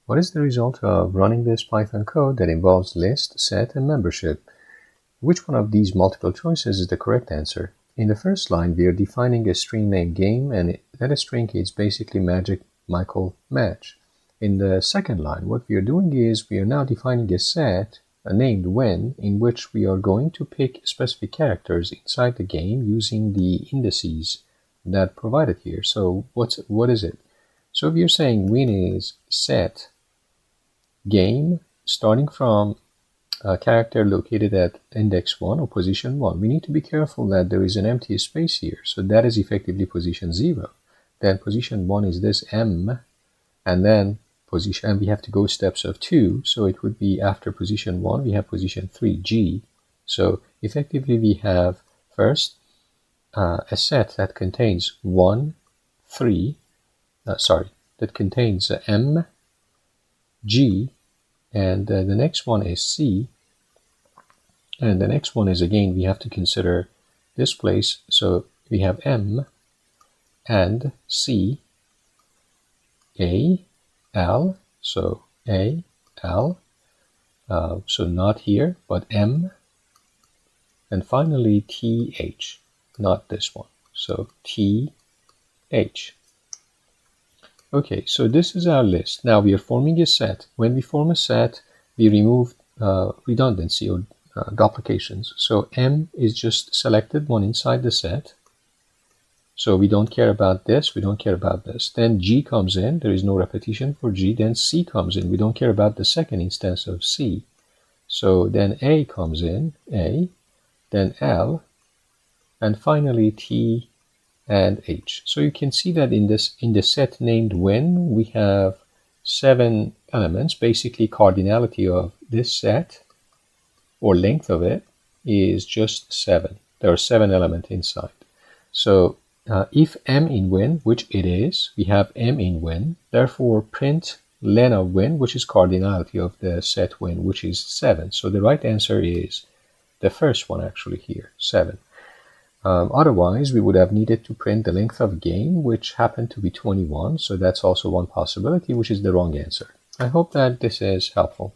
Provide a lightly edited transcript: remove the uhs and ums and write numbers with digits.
What is the result of running this Python code that involves list, set, and membership? Which one of these multiple choices is the correct answer? In the first line, we are defining a string named game, and that string is basically Magic Michael Match. In the second line, what we are doing is we are now defining a set named when, in which we are going to pick specific characters inside the game using the indices that provided here. So what is it? So if you're saying when is set game starting from a character located at index 1 or position 1, we need to be careful that there is an empty space here. So that is effectively position 0. Then position 1 is this M, and then position, and we have to go steps of 2. So it would be after position 1, we have position 3, G. So effectively we have first a set that contains 1, 3, that contains M, G, and the next one is C, and the next one is, again, we have to consider this place. So we have M and C, A, L, so A, L, so not here, but M, and finally TH, not this one, so TH. Okay, so this is our list. Now we are forming a set. When we form a set, we remove redundancy or duplications. So M is just selected one inside the set. So we don't care about this, we don't care about this. Then G comes in, there is no repetition for G. Then C comes in, we don't care about the second instance of C. So then A comes in, A, then L, and finally T and H. So you can see that in the set named when, we have 7 elements. Basically, cardinality of this set, or length of it, is just 7. There are 7 elements inside. So if M in when, which it is, we have M in when, therefore print len of when, which is cardinality of the set when, which is 7. So the right answer is the first one actually here, 7. Otherwise, we would have needed to print the length of game, which happened to be 21. So that's also one possibility, which is the wrong answer. I hope that this is helpful.